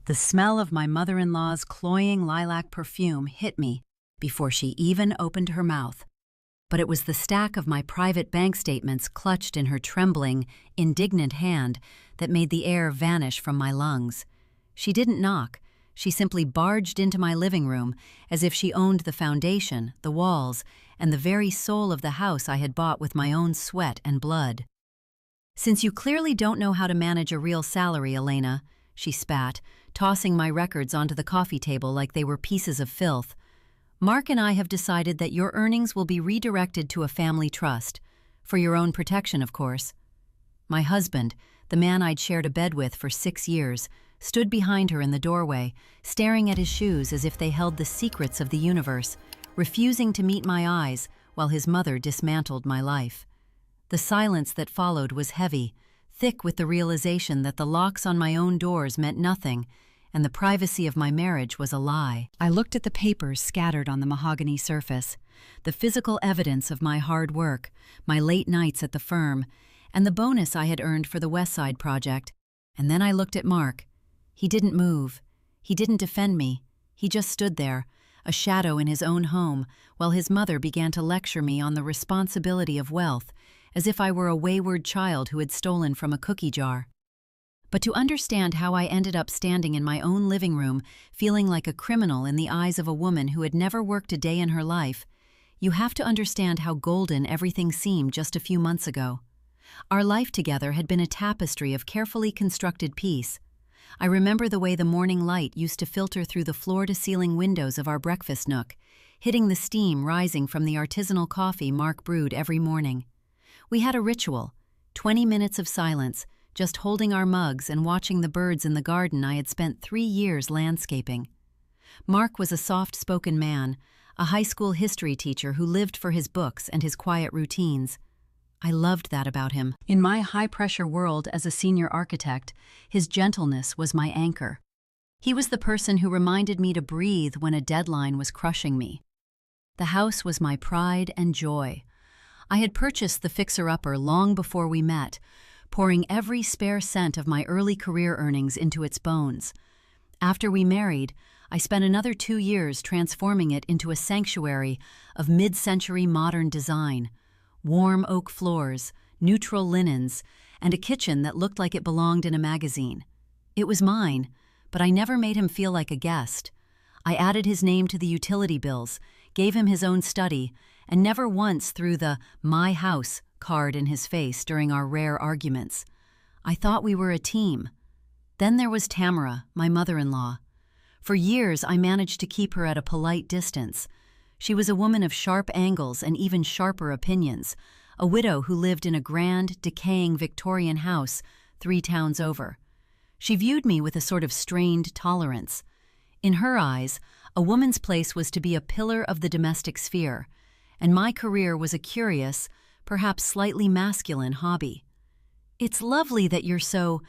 The smell of my mother-in-law's cloying lilac perfume hit me before she even opened her mouth. But it was the stack of my private bank statements clutched in her trembling, indignant hand that made the air vanish from my lungs. She didn't knock. She simply barged into my living room as if she owned the foundation, the walls, and the very soul of the house I had bought with my own sweat and blood. "Since you clearly don't know how to manage a real salary, Elena," she spat, tossing my records onto the coffee table like they were pieces of filth, "Mark and I have decided that your earnings will be redirected to a family trust. For your own protection, of course." My husband, the man I'd shared a bed with for 6 years, stood behind her in the doorway, staring at his shoes as if they held the secrets of the universe, refusing to meet my eyes while his mother dismantled my life. The silence that followed was heavy, thick with the realization that the locks on my own doors meant nothing, and the privacy of my marriage was a lie. I looked at the papers scattered on the mahogany surface, the physical evidence of my hard work, my late nights at the firm, and the bonus I had earned for the West Side project, and then I looked at Mark. He didn't move. He didn't defend me. He just stood there, a shadow in his own home, while his mother began to lecture me on the responsibility of wealth, as if I were a wayward child who had stolen from a cookie jar. But to understand how I ended up standing in my own living room, feeling like a criminal in the eyes of a woman who had never worked a day in her life, you have to understand how golden everything seemed just a few months ago. Our life together had been a tapestry of carefully constructed peace. I remember the way the morning light used to filter through the floor-to-ceiling windows of our breakfast nook, hitting the steam rising from the artisanal coffee Mark brewed every morning. We had a ritual, 20 minutes of silence, just holding our mugs and watching the birds in the garden I had spent 3 years landscaping. Mark was a soft-spoken man, a high school history teacher who lived for his books and his quiet routines. I loved that about him. In my high-pressure world as a senior architect, his gentleness was my anchor. He was the person who reminded me to breathe when a deadline was crushing me. The house was my pride and joy. I had purchased the fixer-upper long before we met, pouring every spare cent of my early career earnings into its bones. After we married, I spent another 2 years transforming it into a sanctuary of mid-century modern design. Warm oak floors, neutral linens, and a kitchen that looked like it belonged in a magazine. It was mine, but I never made him feel like a guest. I added his name to the utility bills, gave him his own study, and never once threw the "my house" card in his face during our rare arguments. I thought we were a team. Then there was Tamara, my mother-in-law. For years I managed to keep her at a polite distance. She was a woman of sharp angles and even sharper opinions, a widow who lived in a grand, decaying Victorian house 3 towns over. She viewed me with a sort of strained tolerance. In her eyes, a woman's place was to be a pillar of the domestic sphere, and my career was a curious, perhaps slightly masculine hobby. "It's lovely that you're so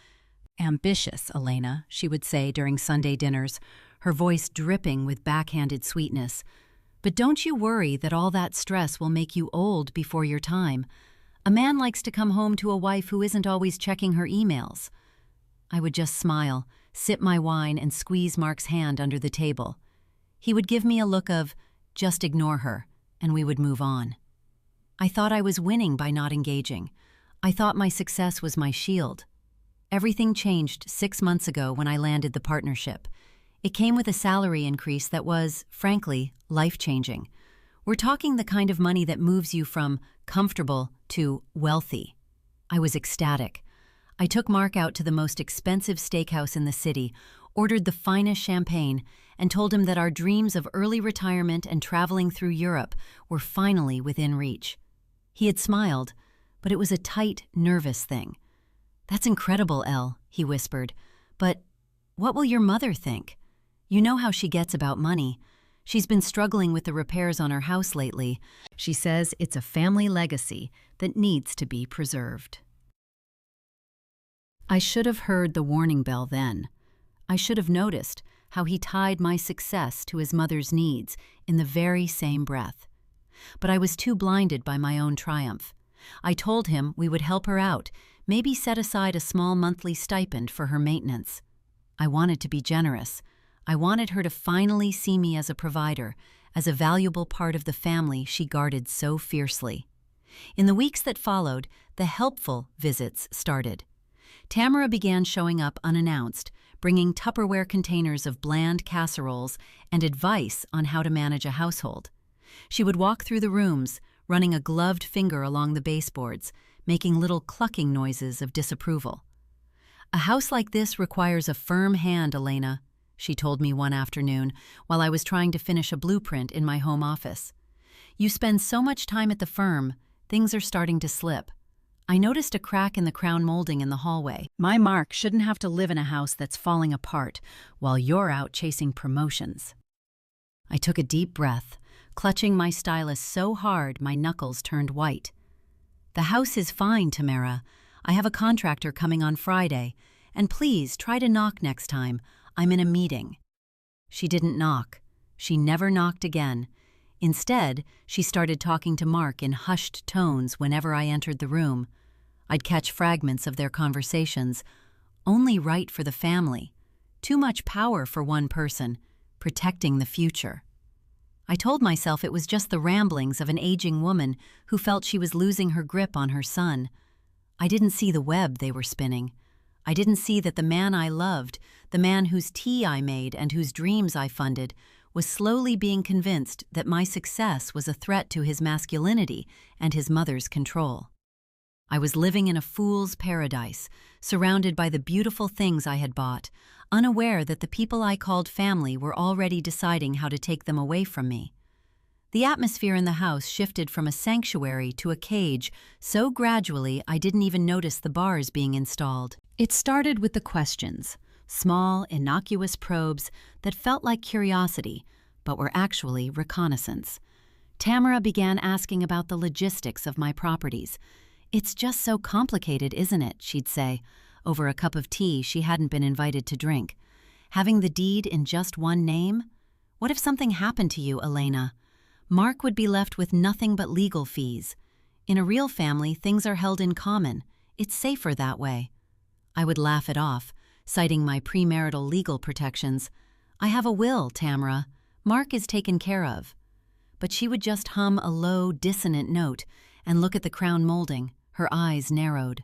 ambitious, Elena," she would say during Sunday dinners, her voice dripping with backhanded sweetness. "But don't you worry that all that stress will make you old before your time. A man likes to come home to a wife who isn't always checking her emails." I would just smile, sip my wine, and squeeze Mark's hand under the table. He would give me a look of, "just ignore her," and we would move on. I thought I was winning by not engaging. I thought my success was my shield. Everything changed 6 months ago when I landed the partnership. It came with a salary increase that was, frankly, life-changing. We're talking the kind of money that moves you from comfortable to wealthy. I was ecstatic. I took Mark out to the most expensive steakhouse in the city, ordered the finest champagne, and told him that our dreams of early retirement and traveling through Europe were finally within reach. He had smiled, but it was a tight, nervous thing. "That's incredible, Elle," he whispered. "But what will your mother think? You know how she gets about money. She's been struggling with the repairs on her house lately. She says it's a family legacy that needs to be preserved." I should have heard the warning bell then. I should have noticed how he tied my success to his mother's needs in the very same breath. But I was too blinded by my own triumph. I told him we would help her out, maybe set aside a small monthly stipend for her maintenance. I wanted to be generous. I wanted her to finally see me as a provider, as a valuable part of the family she guarded so fiercely. In the weeks that followed, the helpful visits started. Tamara began showing up unannounced, bringing Tupperware containers of bland casseroles and advice on how to manage a household. She would walk through the rooms, running a gloved finger along the baseboards, making little clucking noises of disapproval. "A house like this requires a firm hand, Elena," she told me one afternoon while I was trying to finish a blueprint in my home office. "You spend so much time at the firm, things are starting to slip. I noticed a crack in the crown molding in the hallway. My Mark shouldn't have to live in a house that's falling apart while you're out chasing promotions." I took a deep breath, clutching my stylus so hard my knuckles turned white. "The house is fine, Tamara. I have a contractor coming on Friday, and please try to knock next time. I'm in a meeting." She didn't knock. She never knocked again. Instead, she started talking to Mark in hushed tones whenever I entered the room. I'd catch fragments of their conversations. Only right for the family. Too much power for one person, protecting the future. I told myself it was just the ramblings of an aging woman who felt she was losing her grip on her son. I didn't see the web they were spinning. I didn't see that the man I loved, the man whose tea I made and whose dreams I funded, was slowly being convinced that my success was a threat to his masculinity and his mother's control. I was living in a fool's paradise, surrounded by the beautiful things I had bought, unaware that the people I called family were already deciding how to take them away from me. The atmosphere in the house shifted from a sanctuary to a cage so gradually I didn't even notice the bars being installed. It started with the questions, small, innocuous probes that felt like curiosity, but were actually reconnaissance. Tamara began asking about the logistics of my properties. "It's just so complicated, isn't it?" she'd say, over a cup of tea she hadn't been invited to drink. "Having the deed in just one name? What if something happened to you, Elena? Mark would be left with nothing but legal fees. In a real family, things are held in common. It's safer that way." I would laugh it off, citing my premarital legal protections. "I have a will, Tamara. Mark is taken care of." But she would just hum a low, dissonant note and look at the crown molding, her eyes narrowed.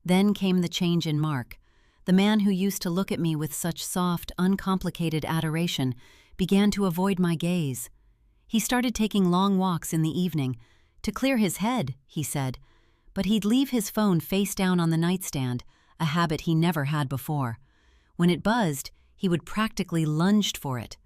Then came the change in Mark. The man who used to look at me with such soft, uncomplicated adoration began to avoid my gaze. He started taking long walks in the evening, to clear his head, he said, but he'd leave his phone face down on the nightstand, a habit he never had before. When it buzzed, he would practically lunge for it.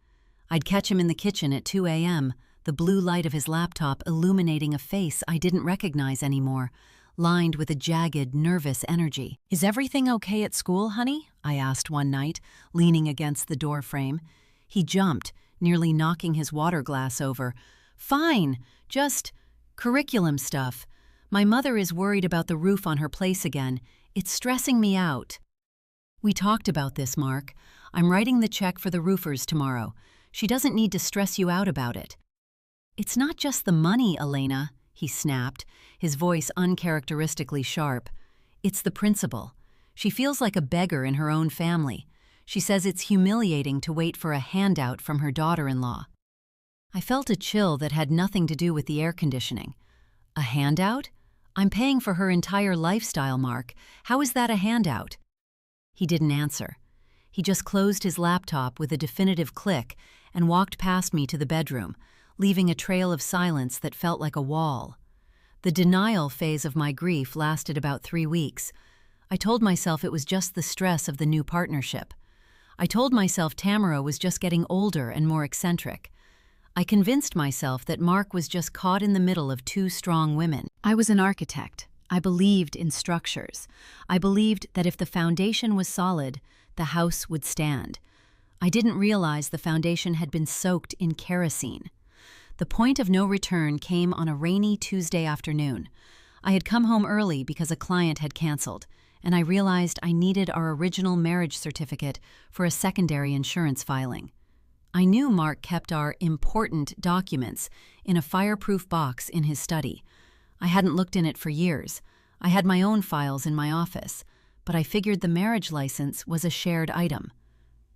I'd catch him in the kitchen at 2 a.m., the blue light of his laptop illuminating a face I didn't recognize anymore, lined with a jagged, nervous energy. "Is everything okay at school, honey?" I asked one night, leaning against the door frame. He jumped, nearly knocking his water glass over. "Fine, just curriculum stuff. My mother is worried about the roof on her place again. It's stressing me out." "We talked about this, Mark. I'm writing the check for the roofers tomorrow. She doesn't need to stress you out about it." "It's not just the money, Elena," he snapped, his voice uncharacteristically sharp. "It's the principle. She feels like a beggar in her own family. She says it's humiliating to wait for a handout from her daughter-in-law." I felt a chill that had nothing to do with the air conditioning. "A handout? I'm paying for her entire lifestyle, Mark. How is that a handout?" He didn't answer. He just closed his laptop with a definitive click and walked past me to the bedroom, leaving a trail of silence that felt like a wall. The denial phase of my grief lasted about 3 weeks. I told myself it was just the stress of the new partnership. I told myself Tamara was just getting older and more eccentric. I convinced myself that Mark was just caught in the middle of 2 strong women. I was an architect. I believed in structures. I believed that if the foundation was solid, the house would stand. I didn't realize the foundation had been soaked in kerosene. The point of no return came on a rainy Tuesday afternoon. I had come home early because a client had canceled, and I realized I needed our original marriage certificate for a secondary insurance filing. I knew Mark kept our important documents in a fireproof box in his study. I hadn't looked in it for years. I had my own files in my office, but I figured the marriage license was a shared item.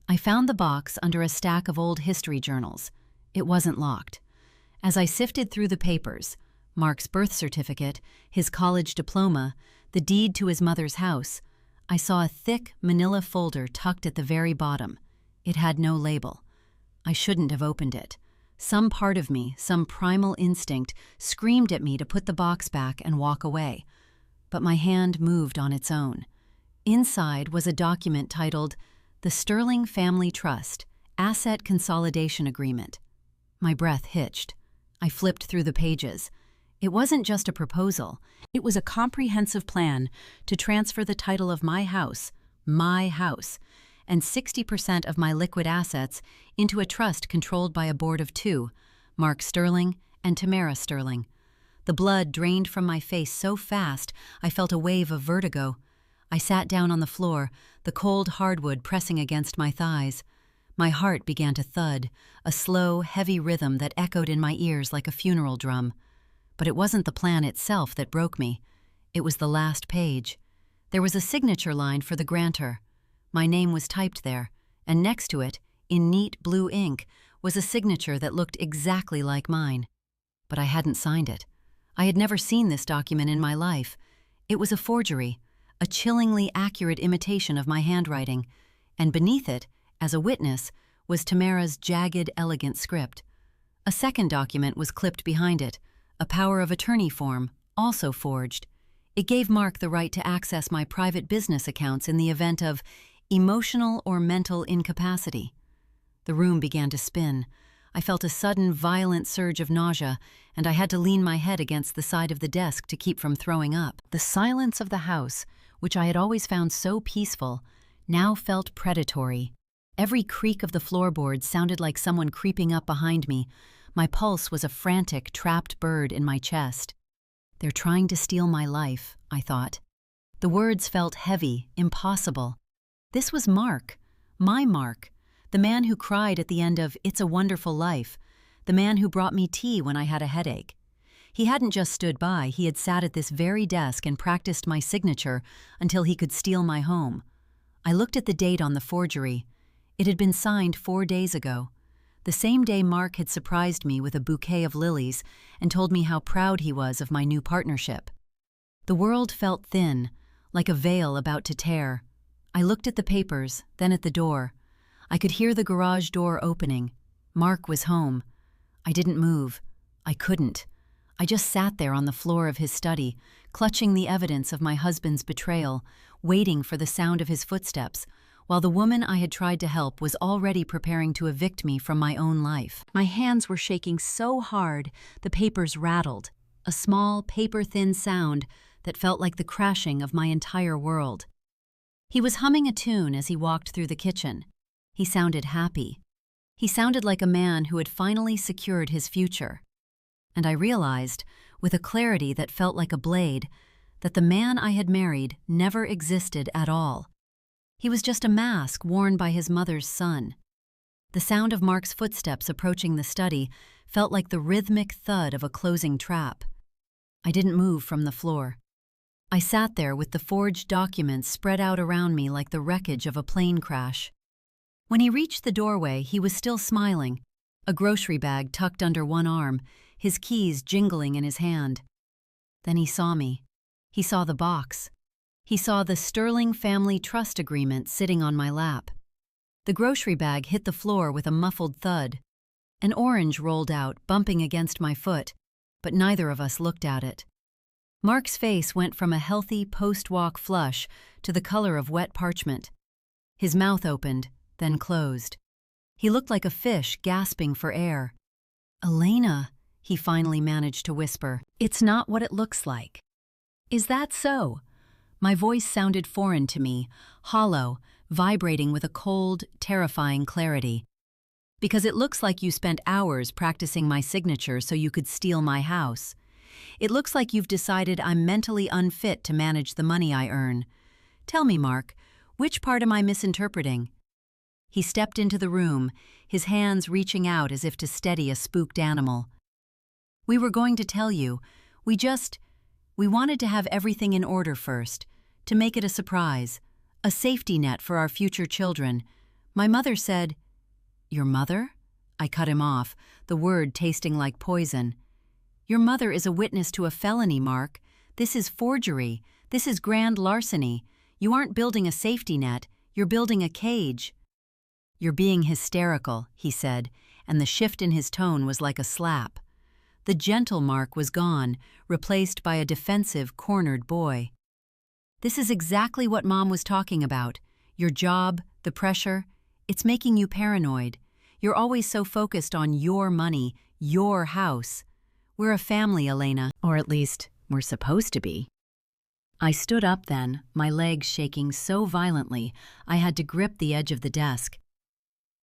I found the box under a stack of old history journals. It wasn't locked. As I sifted through the papers, Mark's birth certificate, his college diploma, the deed to his mother's house, I saw a thick manila folder tucked at the very bottom. It had no label. I shouldn't have opened it. Some part of me, some primal instinct, screamed at me to put the box back and walk away. But my hand moved on its own. Inside was a document titled, "The Sterling Family Trust, Asset Consolidation Agreement." My breath hitched. I flipped through the pages. It wasn't just a proposal. It was a comprehensive plan to transfer the title of my house, and 60% of my liquid assets into a trust controlled by a board of two, Mark Sterling and Tamara Sterling. The blood drained from my face so fast I felt a wave of vertigo. I sat down on the floor, the cold hardwood pressing against my thighs. My heart began to thud, a slow, heavy rhythm that echoed in my ears like a funeral drum. But it wasn't the plan itself that broke me. It was the last page. There was a signature line for the grantor. My name was typed there, and next to it, in neat blue ink, was a signature that looked exactly like mine. But I hadn't signed it. I had never seen this document in my life. It was a forgery, a chillingly accurate imitation of my handwriting, and beneath it, as a witness, was Tamara's jagged, elegant script. A second document was clipped behind it, a power of attorney form, also forged. It gave Mark the right to access my private business accounts in the event of emotional or mental incapacity. The room began to spin. I felt a sudden, violent surge of nausea, and I had to lean my head against the side of the desk to keep from throwing up. The silence of the house, which I had always found so peaceful, now felt predatory. Every creak of the floorboards sounded like someone creeping up behind me. My pulse was a frantic, trapped bird in my chest. "They're trying to steal my life," I thought. The words felt heavy, impossible. This was Mark, my Mark, the man who cried at the end of "It's a Wonderful Life," the man who brought me tea when I had a headache. He hadn't just stood by, he had sat at this very desk and practiced my signature until he could steal my home. I looked at the date on the forgery. It had been signed 4 days ago, the same day Mark had surprised me with a bouquet of lilies and told me how proud he was of my new partnership. The world felt thin, like a veil about to tear. I looked at the papers, then at the door. I could hear the garage door opening. Mark was home. I didn't move. I couldn't. I just sat there on the floor of his study, clutching the evidence of my husband's betrayal, waiting for the sound of his footsteps, while the woman I had tried to help was already preparing to evict me from my own life. My hands were shaking so hard, the papers rattled, a small, paper-thin sound that felt like the crashing of my entire world. He was humming a tune as he walked through the kitchen. He sounded happy. He sounded like a man who had finally secured his future. And I realized, with a clarity that felt like a blade, that the man I had married never existed at all. He was just a mask worn by his mother's son. The sound of Mark's footsteps approaching the study felt like the rhythmic thud of a closing trap. I didn't move from the floor. I sat there with the forged documents spread out around me like the wreckage of a plane crash. When he reached the doorway, he was still smiling, a grocery bag tucked under one arm, his keys jingling in his hand. Then he saw me. He saw the box. He saw the Sterling Family Trust Agreement sitting on my lap. The grocery bag hit the floor with a muffled thud. An orange rolled out, bumping against my foot, but neither of us looked at it. Mark's face went from a healthy post-walk flush to the color of wet parchment. His mouth opened, then closed. He looked like a fish gasping for air. "Elena," he finally managed to whisper, "it's not what it looks like." "Is that so?" My voice sounded foreign to me, hollow, vibrating with a cold, terrifying clarity. "Because it looks like you spent hours practicing my signature so you could steal my house. It looks like you've decided I'm mentally unfit to manage the money I earn. Tell me, Mark, which part am I misinterpreting?" He stepped into the room, his hands reaching out as if to steady a spooked animal. "We were going to tell you. We wanted to have everything in order first, to make it a surprise, a safety net for our future children. My mother said, "Your mother?" I cut him off, the word tasting like poison. "Your mother is a witness to a felony, Mark. This is forgery. This is grand larceny. You aren't building a safety net, you're building a cage." "You're being hysterical," he said, and the shift in his tone was like a slap. The gentle Mark was gone, replaced by a defensive, cornered boy. "This is exactly what Mom was talking about. Your job, the pressure, it's making you paranoid. You're always so focused on your money, your house. We're a family, Elena, or at least, we're supposed to be." I stood up then, my legs shaking so violently I had to grip the edge of the desk.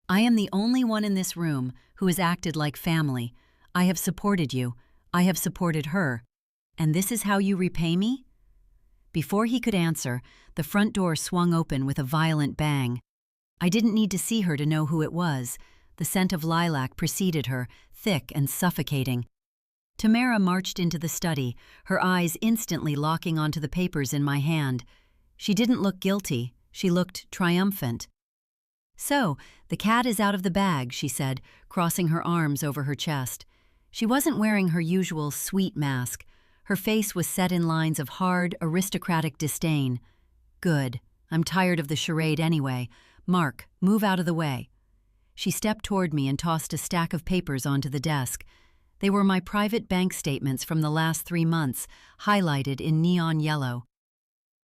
"I am the only one in this room who has acted like family. I have supported you. I have supported her. And this is how you repay me?" Before he could answer, the front door swung open with a violent bang. I didn't need to see her to know who it was. The scent of lilac preceded her, thick and suffocating. Tamara marched into the study, her eyes instantly locking onto the papers in my hand. She didn't look guilty, she looked triumphant. "So, the cat is out of the bag," she said, crossing her arms over her chest. She wasn't wearing her usual sweet mask. Her face was set in lines of hard, aristocratic disdain. "Good. I'm tired of the charade anyway. Mark, move out of the way." She stepped toward me and tossed a stack of papers onto the desk. They were my private bank statements from the last 3 months, highlighted in neon yellow.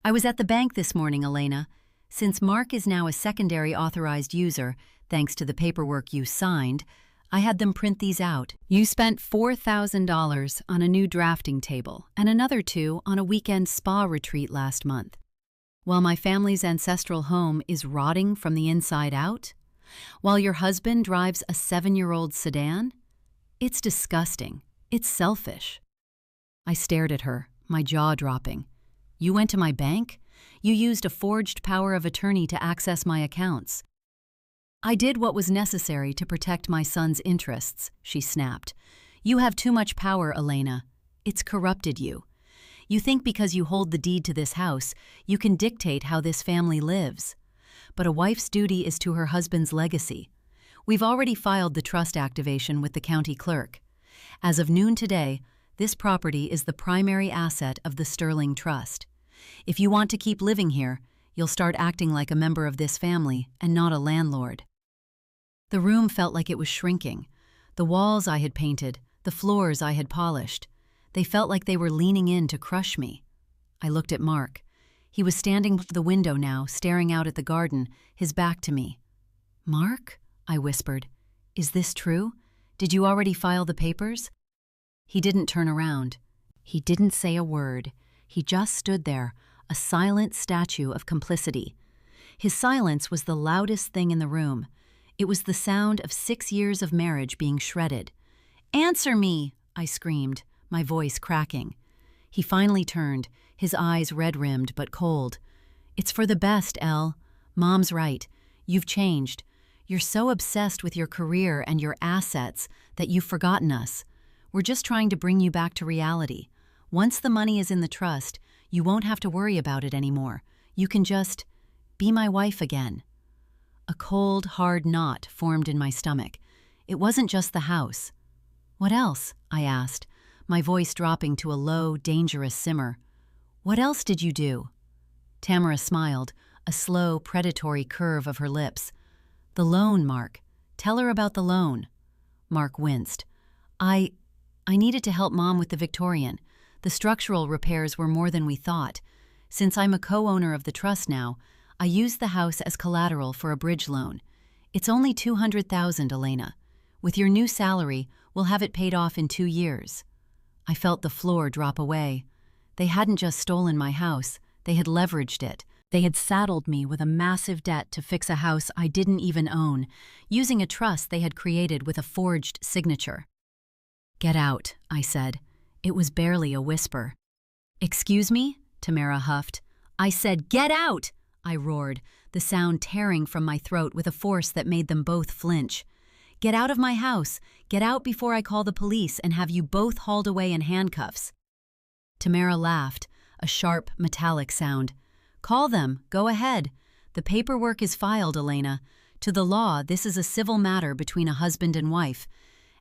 "I was at the bank this morning, Elena. Since Mark is now a secondary authorized user, thanks to the paperwork you signed, I had them print these out. You spent $4,000 on a new drafting table and another $2,000 on a weekend spa retreat last month. While my family's ancestral home is rotting from the inside out? While your husband drives a 7-year-old sedan? It's disgusting. It's selfish." I stared at her, my jaw dropping. "You went to my bank? You used a forged power of attorney to access my accounts." "I did what was necessary to protect my son's interests," she snapped. "You have too much power, Elena. It's corrupted you. You think because you hold the deed to this house, you can dictate how this family lives. But a wife's duty is to her husband's legacy. We've already filed the trust activation with the county clerk. As of noon today, this property is the primary asset of the Sterling Trust. If you want to keep living here, you'll start acting like a member of this family and not a landlord." The room felt like it was shrinking. The walls I had painted, the floors I had polished, they felt like they were leaning in to crush me. I looked at Mark. He was standing by the window now, staring out at the garden, his back to me. "Mark?" I whispered. "Is this true? Did you already file the papers?" He didn't turn around. He didn't say a word. He just stood there, a silent statue of complicity. His silence was the loudest thing in the room. It was the sound of 6 years of marriage being shredded. "Answer me!" I screamed, my voice cracking. He finally turned, his eyes red-rimmed but cold. "It's for the best, Elle. Mom's right. You've changed. You're so obsessed with your career and your assets that you've forgotten us. We're just trying to bring you back to reality. Once the money is in the trust, you won't have to worry about it anymore. You can just be my wife again." A cold, hard knot formed in my stomach. It wasn't just the house. "What else?" I asked, my voice dropping to a low, dangerous simmer. "What else did you do?" Tamara smiled, a slow, predatory curve of her lips. "The loan, Mark. Tell her about the loan." Mark winced. I needed to help Mom with the Victorian. The structural repairs were more than we thought. Since I'm a co-owner of the trust now, I used the house as collateral for a bridge loan. It's only $200,000, Elena. With your new salary, we'll have it paid off in 2 years. I felt the floor drop away. They hadn't just stolen my house, they had leveraged it. They had saddled me with a massive debt to fix a house I didn't even own, using a trust they had created with a forged signature. "Get out," I said. It was barely a whisper. "Excuse me?" Tamara huffed. "I said, get out!" I roared, the sound tearing from my throat with a force that made them both flinch. "Get out of my house! Get out before I call the police and have you both hauled away in handcuffs." Tamara laughed, a sharp, metallic sound. "Call them. Go ahead. The paperwork is filed, Elena. To the law, this is a civil matter between a husband and wife,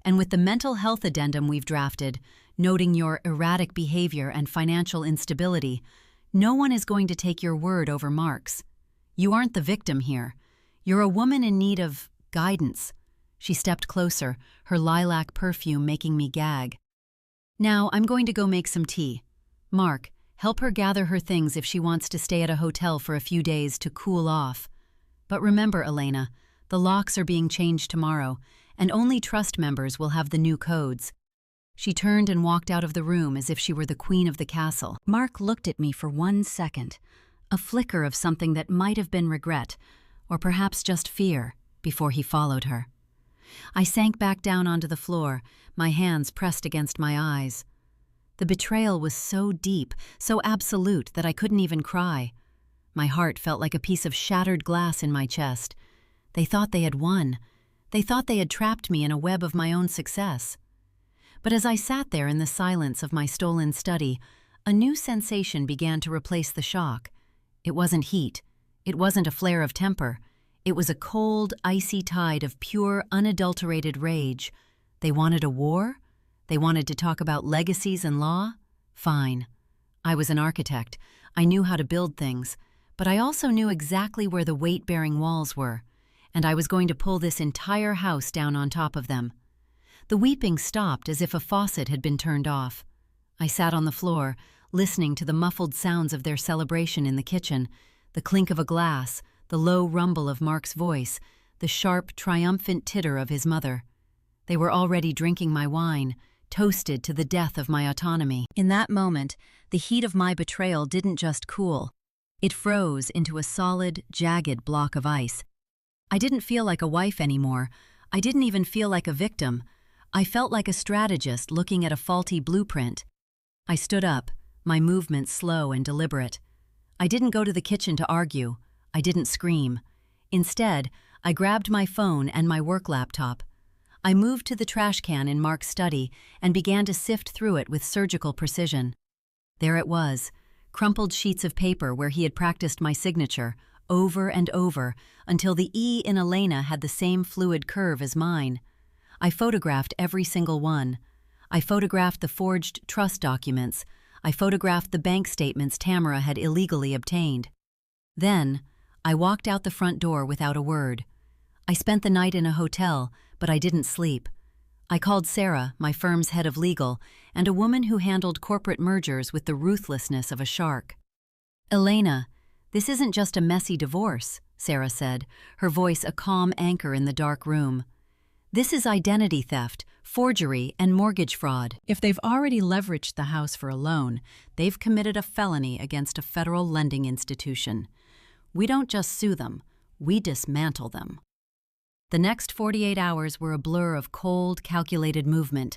and with the mental health addendum we've drafted, noting your erratic behavior and financial instability, no one is going to take your word over Mark's. You aren't the victim here. You're a woman in need of guidance. She stepped closer, her lilac perfume making me gag. Now, I'm going to go make some tea. Mark, help her gather her things if she wants to stay at a hotel for a few days to cool off. But remember, Elena, the locks are being changed tomorrow, and only trust members will have the new codes. She turned and walked out of the room as if she were the queen of the castle. Mark looked at me for 1 second, a flicker of something that might have been regret, or perhaps just fear, before he followed her. I sank back down onto the floor, my hands pressed against my eyes. The betrayal was so deep, so absolute that I couldn't even cry. My heart felt like a piece of shattered glass in my chest. They thought they had won. They thought they had trapped me in a web of my own success. But as I sat there in the silence of my stolen study, a new sensation began to replace the shock. It wasn't heat. It wasn't a flare of temper. It was a cold, icy tide of pure, unadulterated rage. They wanted a war? They wanted to talk about legacies and law? Fine. I was an architect. I knew how to build things. But I also knew exactly where the weight-bearing walls were, and I was going to pull this entire house down on top of them. The weeping stopped as if a faucet had been turned off. I sat on the floor, listening to the muffled sounds of their celebration in the kitchen, the clink of a glass, the low rumble of Mark's voice, the sharp, triumphant titter of his mother. They were already drinking my wine, toasted to the death of my autonomy. In that moment, the heat of my betrayal didn't just cool. It froze into a solid, jagged block of ice. I didn't feel like a wife anymore. I didn't even feel like a victim. I felt like a strategist looking at a faulty blueprint. I stood up, my movements slow and deliberate. I didn't go to the kitchen to argue. I didn't scream. Instead, I grabbed my phone and my work laptop. I moved to the trash can in Mark's study and began to sift through it with surgical precision. There it was, crumpled sheets of paper where he had practiced my signature, over and over, until the E in Elena had the same fluid curve as mine. I photographed every single one. I photographed the forged trust documents. I photographed the bank statements Tamara had illegally obtained. Then, I walked out the front door without a word. I spent the night in a hotel, but I didn't sleep. I called Sarah, my firm's head of legal, and a woman who handled corporate mergers with the ruthlessness of a shark. Elena, this isn't just a messy divorce, Sarah said, her voice a calm anchor in the dark room. This is identity theft, forgery, and mortgage fraud. If they've already leveraged the house for a loan, they've committed a felony against a federal lending institution. We don't just sue them, we dismantle them. The next 48 hours were a blur of cold, calculated movement.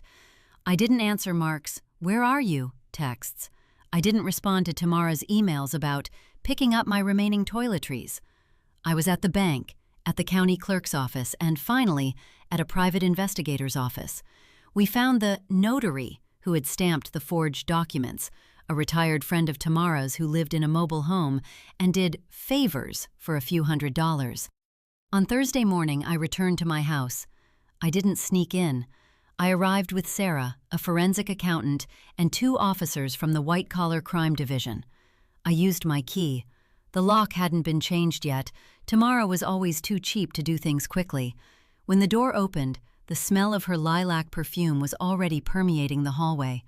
I didn't answer Mark's "Where are you?" texts. I didn't respond to Tamara's emails about picking up my remaining toiletries. I was at the bank, at the county clerk's office, and finally, at a private investigator's office. We found the notary who had stamped the forged documents, a retired friend of Tamara's who lived in a mobile home and did favors for a few $100s. On Thursday morning, I returned to my house. I didn't sneak in. I arrived with Sarah, a forensic accountant, and 2 officers from the white-collar crime division. I used my key. The lock hadn't been changed yet. Tamara was always too cheap to do things quickly. When the door opened, the smell of her lilac perfume was already permeating the hallway.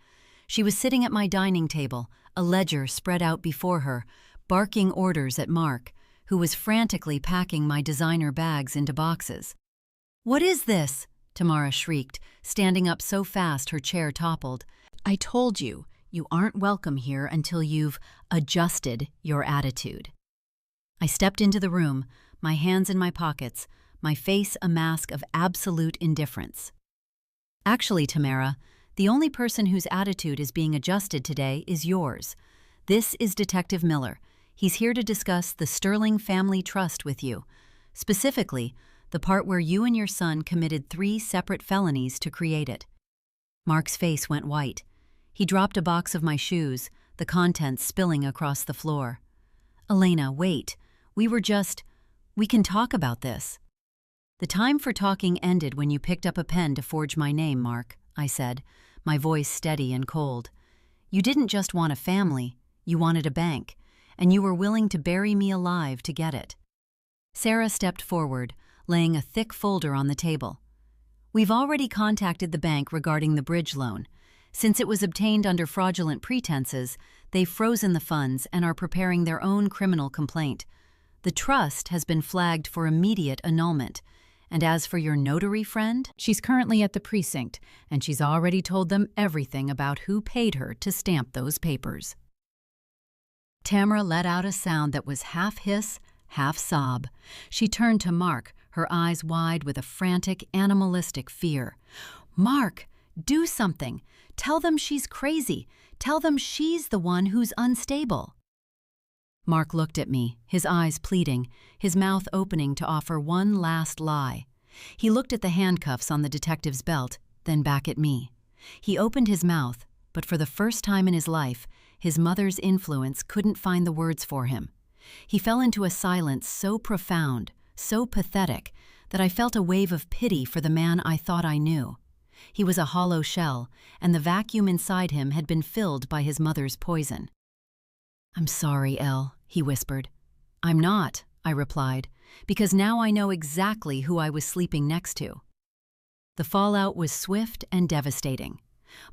She was sitting at my dining table, a ledger spread out before her, barking orders at Mark, who was frantically packing my designer bags into boxes. "What is this?" Tamara shrieked, standing up so fast her chair toppled. "I told you, you aren't welcome here until you've adjusted your attitude." I stepped into the room, my hands in my pockets, my face a mask of absolute indifference. "Actually, Tamara, the only person whose attitude is being adjusted today is yours. This is Detective Miller. He's here to discuss the Sterling Family Trust with you. Specifically, the part where you and your son committed 3 separate felonies to create it." Mark's face went white. He dropped a box of my shoes, the contents spilling across the floor. "Elena, wait. We can talk about this." "The time for talking ended when you picked up a pen to forge my name, Mark," I said, my voice steady and cold. "You didn't just want a family, you wanted a bank, and you were willing to bury me alive to get it." Sarah stepped forward, laying a thick folder on the table. "We've already contacted the bank regarding the bridge loan. Since it was obtained under fraudulent pretenses, they've frozen the funds and are preparing their own criminal complaint. The trust has been flagged for immediate annulment. And as for your notary friend, she's currently at the precinct, and she's already told them everything about who paid her to stamp those papers." Tamara let out a sound that was half hiss, half sob. She turned to Mark, her eyes wide with a frantic, animalistic fear. "Mark, do something. Tell them she's crazy. Tell them she's the one who's unstable." Mark looked at me, his eyes pleading, his mouth opening to offer one last lie. He looked at the handcuffs on the detective's belt, then back at me. He opened his mouth, but for the first time in his life, his mother's influence couldn't find the words for him. He fell into a silence so profound, so pathetic, that I felt a wave of pity for the man I thought I knew. He was a hollow shell, and the vacuum inside him had been filled by his mother's poison. "I'm sorry, Elle," he whispered. "I'm not," I replied, "because now I know exactly who I was sleeping next to." The fallout was swift and devastating.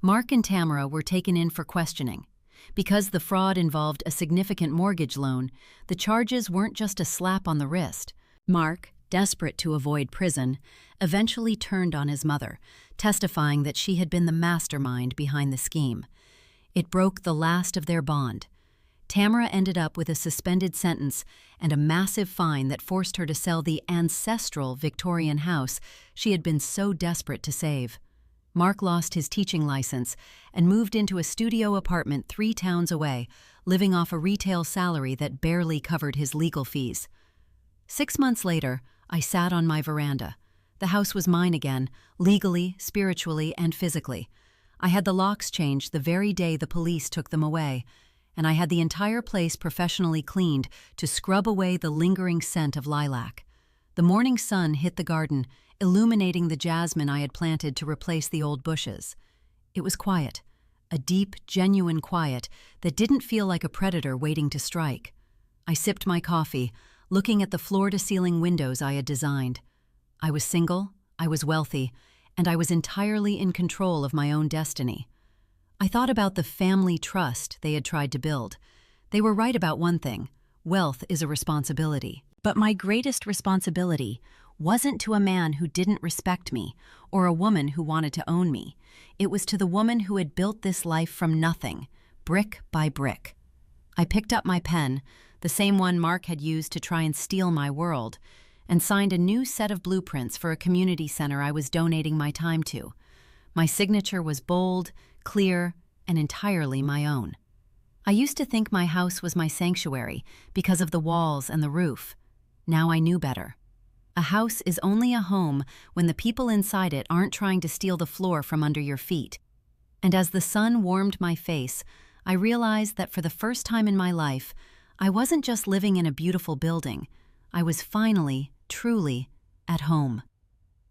Mark and Tamara were taken in for questioning. Because the fraud involved a significant mortgage loan, the charges weren't just a slap on the wrist. Mark, desperate to avoid prison, eventually turned on his mother, testifying that she had been the mastermind behind the scheme. It broke the last of their bond. Tamara ended up with a suspended sentence and a massive fine that forced her to sell the ancestral Victorian house she had been so desperate to save. Mark lost his teaching license and moved into a studio apartment 3 towns away, living off a retail salary that barely covered his legal fees. 6 months later, I sat on my veranda. The house was mine again, legally, spiritually, and physically. I had the locks changed the very day the police took them away, and I had the entire place professionally cleaned to scrub away the lingering scent of lilac. The morning sun hit the garden, illuminating the jasmine I had planted to replace the old bushes. It was quiet, a deep, genuine quiet that didn't feel like a predator waiting to strike. I sipped my coffee, looking at the floor-to-ceiling windows I had designed. I was single, I was wealthy, and I was entirely in control of my own destiny. I thought about the family trust they had tried to build. They were right about one thing: wealth is a responsibility. But my greatest responsibility wasn't to a man who didn't respect me or a woman who wanted to own me. It was to the woman who had built this life from nothing, brick by brick. I picked up my pen, the same one Mark had used to try and steal my world, and signed a new set of blueprints for a community center I was donating my time to. My signature was bold, clear, and entirely my own. I used to think my house was my sanctuary because of the walls and the roof. Now I knew better. A house is only a home when the people inside it aren't trying to steal the floor from under your feet. And as the sun warmed my face, I realized that for the first time in my life, I wasn't just living in a beautiful building. I was finally, truly, at home.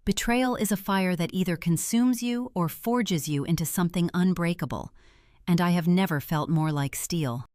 Betrayal is a fire that either consumes you or forges you into something unbreakable, and I have never felt more like steel.